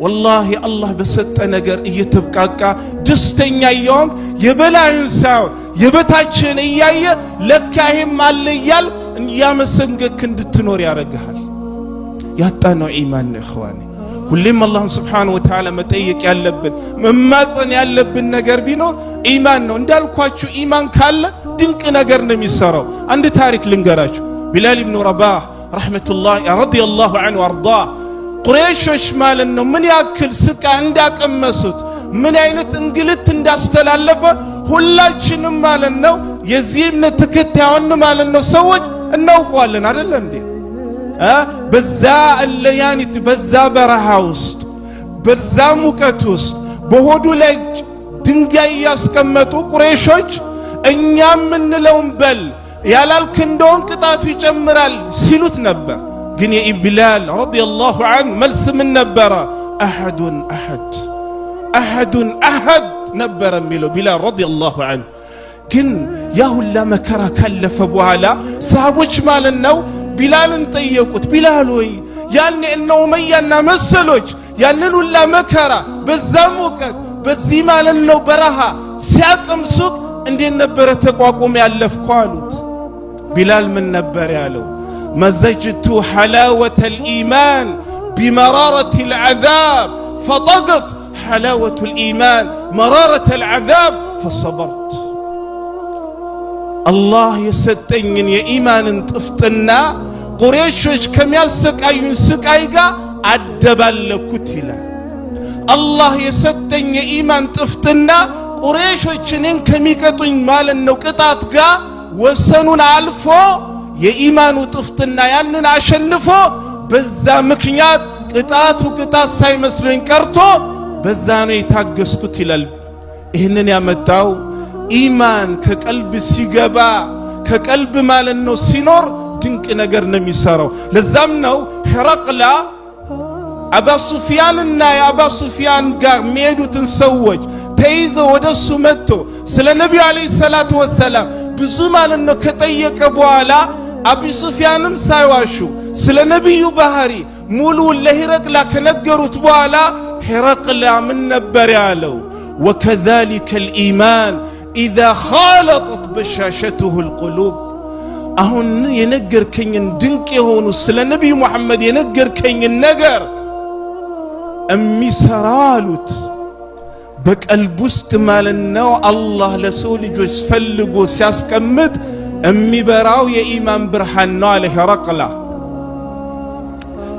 والله الله بسط ነገር እየተብቃቃ ደስተኛ ይሆን የበላዩን ሳው የበታችን እያየ ለካህም አለ ይያል ያመሰንገክ እንድትኖር ያረጋል ያጣነው ኢማን ነው اخواني ሁሌም አላህ Subhanahu Wa Ta'ala መጠየቅ ያለብን መማፀን ያለብን ነገር ቢኖር ኢማን ነው እንዳልኳችሁ ኢማን ካለ ድንቅ ነገር ነው የሚሰራው አንድ ታሪክ ልንገራችሁ ቢላል ኢብኑ ረባህ ረህመቱላህ ረዲየላሁ ዐንሁ ወርዳ ቁረይሾች ማለት ነው ምን ያክል ስቃ እንዳቀመሱት ምን አይነት እንግልት እንዳስተላለፈ ሁላችንም ማለት ነው የዚህም ተከታዩን ማለት ነው ሰዎች እናውቀዋለን አይደል እንዴ በዛ ለያኒት በዛ በረሃ ውስጥ በዛ ሙቀት ውስጥ በሆዱ ላይ ድንጋይ ያስቀመጡ ቁረይሾች እኛም እንለውም በል ያላልክ እንደውን ቅጣቱ ይጨምራል ሲሉት ነበር ግን የኢብላል ረዲየላሁ ዐንሁ መልስ ምን ነበር አሐዱን አሐድ ነበር የሚለው ቢላል ረዲየላሁ ዐንሁ ግን ያ ሁላ መከራ ካለፈ በኋላ ሰሃቦች ማለት ነው ቢላልን ጠየቁት ቢላል ወይ ያኔ እነው መያና መሰሎች ያንን ሁላ መከራ በዛ ሙቀት በዚህ ማለት ነው በረሃ ሲያቀምሱት እንዴት ነበር ተቋቁም ያለፍከው አሉት ቢላል ምን ነበር ያለው مزجت حلاوة الإيمان بمرارة العذاب فضقت حلاوة الإيمان مرارة العذاب فصبرت الله يستنين يا إيمان انتفتنا قريش كم يسكاين سكايقا عدبالكتلا الله يستن يا إيمان تفتنا قريش كنين كميكتين مال النوكتاتقا وسنون عالفو የኢማኑ ጥፍጥና ያንን አሸንፎ በዛ ምክንያት ቅጣቱ ቅጣት ሳይመስለኝ ቀርቶ በዛ ነው የታገስኩት ይላል ይሄንን ያመጣው ኢማን ከቀልብ ሲገባ ከቀልብ ማለት ነው ሲኖር ድንቅ ነገር ነው የሚሰራው ለዛም ነው ሄራቅላ አባ ሱፊያንና የአባ ሱፊያን ጋር የሚሄዱትን ሰዎች ተይዘው ወደሱ መጥቶ ስለ ነብዩ አለይሂ ሰላቱ ወሰለም ብዙ ማለት ነው ከጠየቀ በኋላ አቢ ሱፊያንም ሳይዋሹ ስለ ነብዩ ባህሪ ሙሉ ለሄራቅላ ከነገሩት በኋላ ሄራቅላ ምን ነበር ያለው وكذلك الإيمان إذا خالطت بشاشته القلوب አሁን የነገርከኝን ድንቅ የሆኑ ስለ ነብዩ መሐመድ የነገርከኝን ነገር እሚሰራሉት በቀልብ ውስጥ ማለት ነው አላህ ለሰው ልጆች ፈልጎ ሲያስቀምጥ እሚበራው የኢማን ብርሃን ነው አለ ሄራቅላ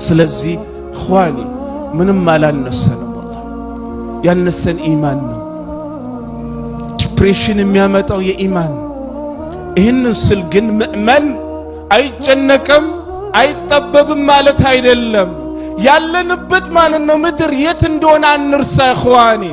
ስለዚህ ኹዋኒ ምንም አላነሰንም والله ያነሰን ኢማን ነው ዲፕሬሽን የሚያመጣው የኢማን ይህንን ስል ግን ሙእሚን አይጨነቅም አይጠበብም ማለት አይደለም ያለንበት ማለት ነው ምድር የት እንደሆነ አንርሳ ኹዋኒ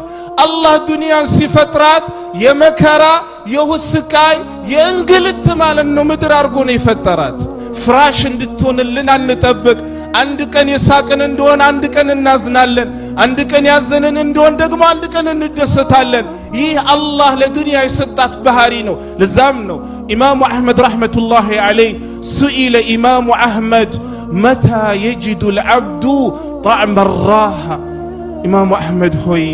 አላህ ዱንያን ሲፈጥራት የመከራ የሁስቃይ የእንግልት ማለት ነው ምድር አርጎ ነው ይፈጠራት ፍራሽ እንድትሆንልን አንጠብቅ አንድ ቀን የሳቅን እንደሆነ አንድ ቀን እናዝናለን አንድ ቀን ያዘንን እንደሆነ ደግሞ አንድ ቀን እንደሰታለን ይህ አላህ ለዱንያ የሰጣት ባህሪ ነው ለዛም ነው ኢማሙ አህመድ ረህመቱላሂ ዐለይሂ سئل ኢማሙ አህመድ متى يجد العبد طعم الراحة ኢማሙ አህመድ ሆይ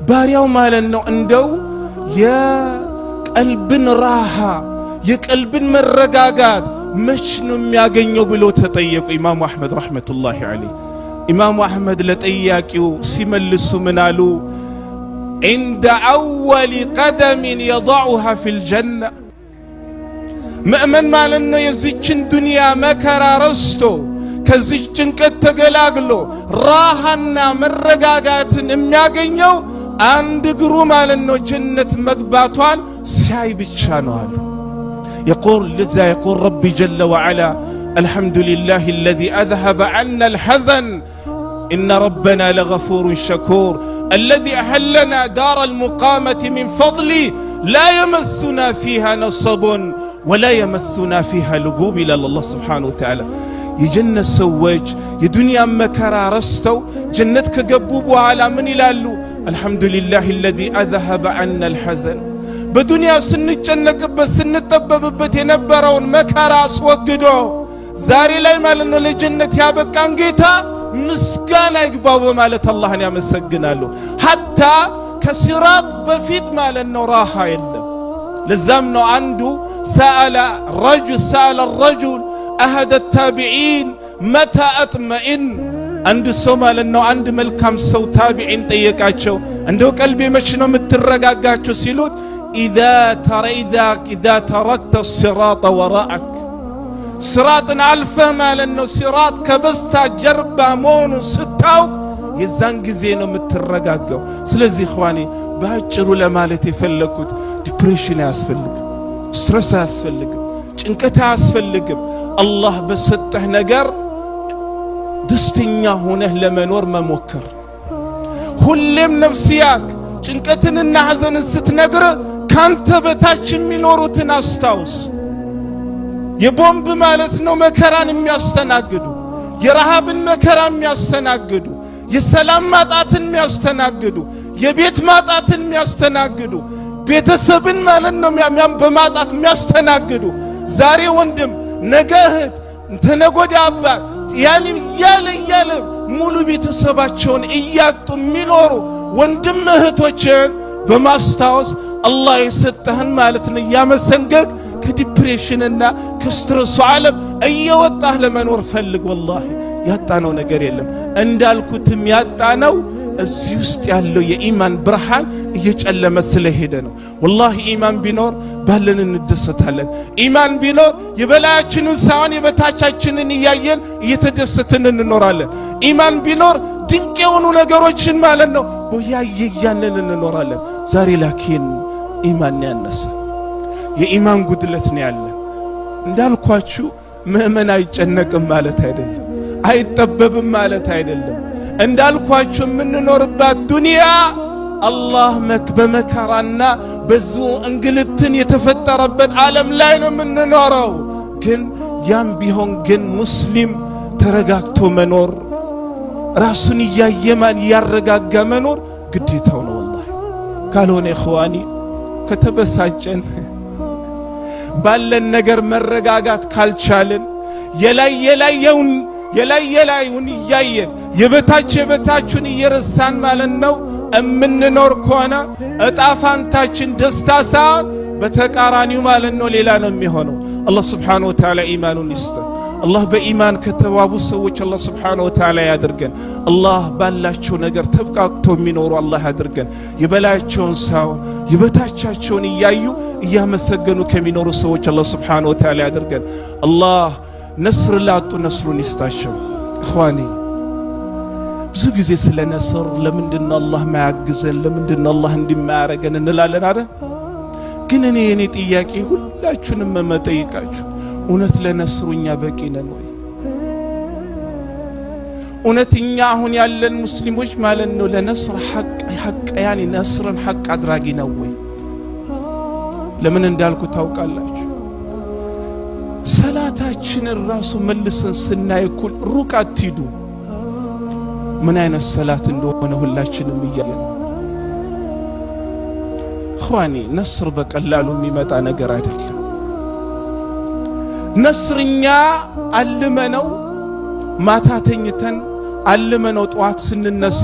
ባሪያው ማለት ነው እንደው የቀልብን ራሃ የቀልብን መረጋጋት መች ነው የሚያገኘው ብሎ ተጠየቁ ኢማሙ አህመድ ረህመቱላሂ ዐለይሂ ኢማሙ አህመድ ለጠያቂው ሲመልሱ ምን አሉ عند أول قدم يضعها في الجنة مؤمن ማለት ነው የዚችን ዱንያ መከራ ረስቶ ከዚህ ጭንቀት ተገላግሎ ራሃና መረጋጋትን የሚያገኘው አንድ እግሩ ማለት ነው ጀነት መግባቷን ሲያይ ብቻ ነው አሉ يقول لذا يقول ربي جل وعلا الحمد لله الذي أذهب عنا الحزن إن ربنا لغفور شكور الذي أحلنا دار المقامة من فضله لا يمسنا فيها نصب ولا يمسنا فيها لغوب إلا الله سبحانه وتعالى يجنة سوج يدنيا مكرا رستو جنة كقبوبوا على من يلالو الحمد لله الذي أذهب عنا الحزن በዱንያ ስንጨነቅበት ስንጠበብበት የነበረውን መከራ አስወግዶ ዛሬ ላይ ማለት ነው ለጀነት ያበቃን ጌታ ምስጋና ይግባው በማለት አላህን ያመሰግናሉ። ሐታ ከሲራጥ በፊት ማለት ነው ራሃ የለም። ለዛም ነው አንዱ ሰአለ الرجل أحد التابعين متى أطمئن አንድ ሰው ማለት ነው አንድ መልካም ሰው ታቢዒን ጠየቃቸው እንደው ቀልቤ መች ነው የምትረጋጋቸው ሲሉት إذا تركت الصراط وراءك صراطን አልፈህ ማለት ነው ሲራጥ ከበስታ ጀርባ መሆኑን ስታውቅ የዛን ጊዜ ነው የምትረጋጋው። ስለዚህ ኢኽዋኒ ባጭሩ ለማለት የፈለኩት ዲፕሬሽን አያስፈልግም፣ ስትረስ አያስፈልግም፣ ጭንቀት አያስፈልግም። አላህ በሰጠህ ነገር ደስተኛ ሆነህ ለመኖር መሞከር። ሁሌም ነፍስያክ ጭንቀትንና ሐዘንን ስትነግር ካንተ በታች የሚኖሩትን አስታውስ። የቦምብ ማለት ነው መከራን የሚያስተናግዱ፣ የረሃብን መከራ የሚያስተናግዱ፣ የሰላም ማጣትን የሚያስተናግዱ፣ የቤት ማጣትን የሚያስተናግዱ፣ ቤተሰብን ማለት ነው በማጣት የሚያስተናግዱ፣ ዛሬ ወንድም ነገ እህት ተነገ ወዲያ አባት ያለ ሙሉ ቤተሰባቸውን እያጡ የሚኖሩ ወንድም እህቶችን በማስታወስ አላህ የሰጠህን ማለት ነው ያመሰንገግ ከዲፕሬሽንና ከስትረሱ ዓለም እየወጣህ ለመኖር ፈልግ። ወላሂ ያጣነው ነገር የለም። እንዳልኩትም ያጣነው እዚህ ውስጥ ያለው የኢማን ብርሃን እየጨለመ ስለሄደ ነው። ወላሂ ኢማን ቢኖር ባለን እንደሰታለን። ኢማን ቢኖር የበላያችንን ሳይሆን የበታቻችንን እያየን እየተደሰትን እንኖራለን። ኢማን ቢኖር ድንቅ የሆኑ ነገሮችን ማለት ነው ያየን እንኖራለን። ዛሬ ላኪን ኢማን ያነሰ የኢማን ጉድለት ነው ያለ። እንዳልኳችሁ ምእመን አይጨነቅም ማለት አይደለም፣ አይጠበብም ማለት አይደለም። እንዳልኳችሁ የምንኖርባት ዱንያ አላህ በመከራና በዙ እንግልትን የተፈጠረበት ዓለም ላይ ነው የምንኖረው። ግን ያም ቢሆን ግን ሙስሊም ተረጋግቶ መኖር፣ ራሱን እያየማን ያረጋጋ መኖር ግዴታው ነው። ወላሂ ካልሆነ ኢኽዋኒ ከተበሳጨን ባለን ነገር መረጋጋት ካልቻልን የላየላዩን እያየን የበታቹን እየረሳን ማለት ነው እምንኖር ከሆነ እጣፋንታችን ደስታ ሳይሆን በተቃራኒው ማለት ነው ሌላ ነው የሚሆነው። አላህ ስብሓነሁ ወተዓላ ኢማኑን ይስጠን። አላህ በኢማን ከተዋቡ ሰዎች አላህ ስብሓነሁ ወተዓላ ያድርገን። አላህ ባላቸው ነገር ተብቃቅተው የሚኖሩ አላህ ያድርገን። የበላያቸውን ሳይሆን የበታቻቸውን እያዩ እያመሰገኑ ከሚኖሩ ሰዎች አላህ ስብሓነሁ ወተዓላ ያድርገን። አላህ ነስር ላጡ ነስሩን ይስጣቸው። እኽዋኒ ብዙ ጊዜ ስለ ነስር ለምንድነው አላህ ማያግዘን ለምንድነው አላህ እንዲማያረገን እንላለን አይደል? ግን የኔ ጥያቄ ሁላችሁንም መጠይቃችሁ እውነት ለነስሩኛ በቂ ነን ወይ? እውነተኛ አሁን ያለን ሙስሊሞች ማለት ነው ለነስር ሐቅ ያኒ ነስርን ሐቅ አድራጊ ነው ወይ? ለምን እንዳልኩ ታውቃላችሁ? ሰላታችንን ራሱ መልሰን ስናይ ኩል ሩቅ አትሂዱ ምን አይነት ሰላት እንደሆነ ሁላችንም እያየን ኸዋኒ ነስር በቀላሉ የሚመጣ ነገር አይደለም። ነስርኛ አልመነው ማታ ተኝተን አልመነው ጠዋት ስንነሳ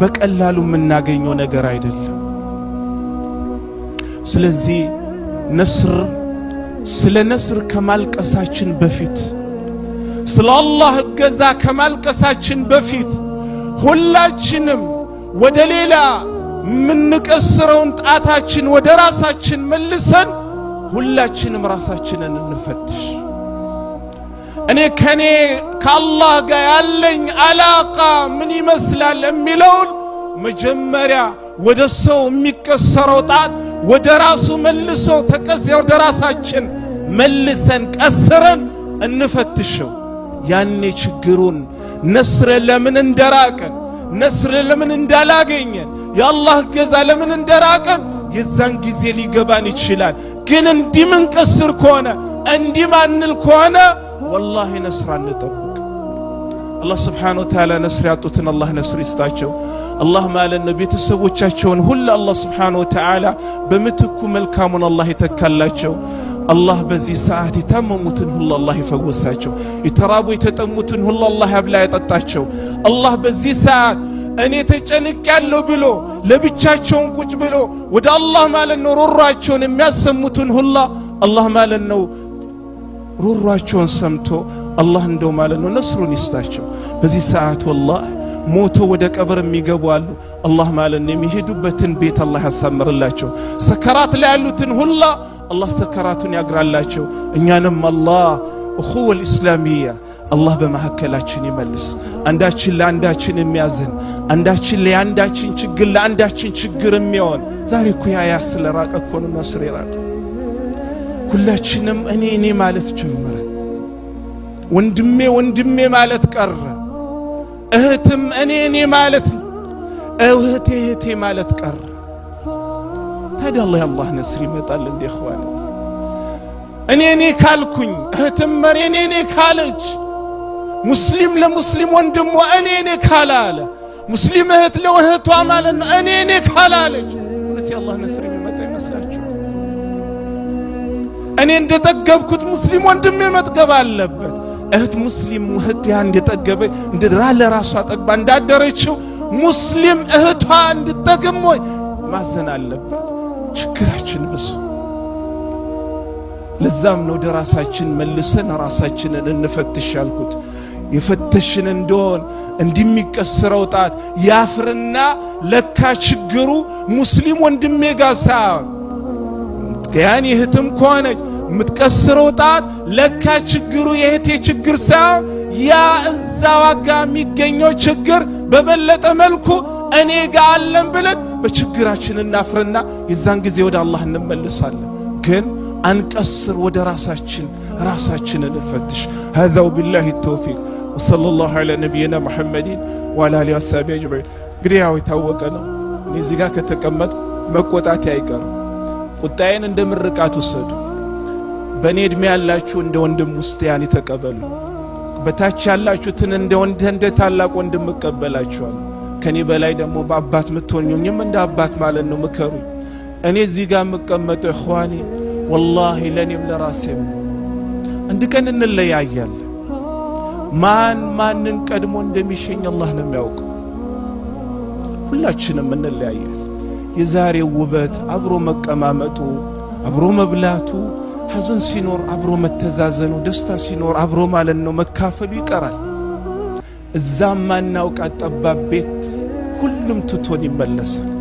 በቀላሉ የምናገኘው ነገር አይደለም። ስለዚህ ስለ ነስር ከማልቀሳችን በፊት ስለ አላህ እገዛ ከማልቀሳችን በፊት ሁላችንም ወደ ሌላ ምንቀስረውን ጣታችን ወደ ራሳችን መልሰን ሁላችንም ራሳችንን እንፈትሽ። እኔ ከአላህ ጋር ያለኝ አላቃ ምን ይመስላል የሚለውን መጀመሪያ ወደ ሰው የሚቀሰረው ጣት ወደ ራሱ መልሶ ወደ ራሳችን መልሰን ቀስረን እንፈትሽው። ያኔ ችግሩን ነስር ለምን እንደራቀን ነስር ለምን እንዳላገኘን የአላህ ገዛ ለምን እንደራቀን የዛን ጊዜ ሊገባን ይችላል። ግን እንዲምን ቀስር ከሆነ እንዲማንል ከሆነ ወላሂ ነስር አንጠብቅ። አላህ ስብሓነሁ ወተዓላ ነስር ያጡትን አላህ ነስር ይስጣቸው። አላህ ማለት ነው ቤተሰቦቻቸውን ሁሉ አላህ ስብሓነሁ ወተዓላ በምትኩ መልካሙን አላህ ይተካላቸው። الله بزي ساعة تمموتن هلا الله يفوساچو يترابو يتطموتن هلا الله يبلا يططاچو الله بزي ساعة እኔ ተጨንቄያለሁ ብሎ ለብቻቸውን ቁጭ ብሎ ወደ አላህ ማለት ነው ሩራቸውን የሚያሰሙትን ሁላ አላህ ማለት ነው ሩራቸውን ሰምቶ አላህ እንደው ማለት ነው ነስሩን ይስጣቸው በዚህ ሰዓት والله ሞቶ ወደ ቀብር የሚገቡ አሉ አላህ ማለት ነው የሚሄዱበትን ቤት አላህ ያሳምርላቸው ሰከራት ላይ ያሉትን ሁላ አላህ ሰከራቱን ያግራላቸው እኛንም አላህ اخوه الاسلاميه الله በመሐከላችን ይመልስ አንዳችን ለአንዳችን የሚያዝን አንዳችን ለአንዳችን ችግር ለአንዳችን ችግር የሚሆን ዛሬ እኮ ያ ስለራቀ እኮ ነው ነስር ይራቅ ሁላችንም እኔ ማለት ጀመረ ወንድሜ ወንድሜ ማለት ቀረ እህትም እኔ ማለት እህቴ ማለት ቀረ ታዲያ አላህ ነስር ይመጣል እንደ اخوان እኔ ካልኩኝ እህትም እኔ ካለች ሙስሊም ለሙስሊም ወንድሙ እኔ ካላለ ሙስሊም እህት ለእህቷ ማለት ነው እኔ ካላለች ወለት ያላህ ነስር ይመጣ ይመስላችሁ እኔ እንደጠገብኩት ሙስሊም ወንድሜ መጥገብ አለበት እህት ሙስሊም እህት እንደጠገበ እንደራለ ራሷ ጠግባ እንዳደረችው ሙስሊም እህቷ እንድትጠግም ወይ ማዘን አለበት ችግራችን ብዙ ለዛም ነው ደራሳችን መልሰን ራሳችንን እንፈትሽ ያልኩት የፈተሽን እንደሆን እንዲሚቀስረው ጣት ያፍርና ለካ ችግሩ ሙስሊም ወንድሜ ጋር ሳይሆን ያኔ እህትም ከሆነች ምትቀስረው ጣት ለካ ችግሩ የእህቴ ችግር ሳይሆን ያ እዛው ጋር የሚገኘው ችግር በበለጠ መልኩ እኔ ጋር አለን ብለን በችግራችን እናፍርና የዛን ጊዜ ወደ አላህ እንመለሳለን ግን አንቀስር ወደ ራሳችንን እንፈትሽ هذا وبالله التوفيق وصلى الله على نبينا محمد وعلى اله وصحبه اجمعين ግሪያው የታወቀ ነው እዚህ ጋር ከተቀመጥ መቆጣት አይቀርም ቁጣዬን እንደምርቃት ወሰዱ በኔ እድሜ ያላችሁ እንደ ወንድም ሙስቲያን ይተቀበሉ በታች ያላችሁትን እንደ ታላቅ ወንድም መቀበላችኋል ከኔ በላይ ደግሞ በአባት ምትሆኑኝም እንደ አባት ማለት ነው ምከሩ እኔ እዚህ ጋር መቀመጠው اخواني والله ለኔም ለራሴም አንድ ቀን እንለያያለን ማንን ቀድሞ እንደሚሸኝ አላህ ነው የሚያውቀው ሁላችንም እንለያያለን የዛሬው ውበት አብሮ መቀማመጡ አብሮ መብላቱ ሐዘን ሲኖር አብሮ መተዛዘኑ ደስታ ሲኖር አብሮ ማለት ነው መካፈሉ ይቀራል እዛም ማናውቃት ጠባብ ቤት ሁሉም ትቶን ይመለሳል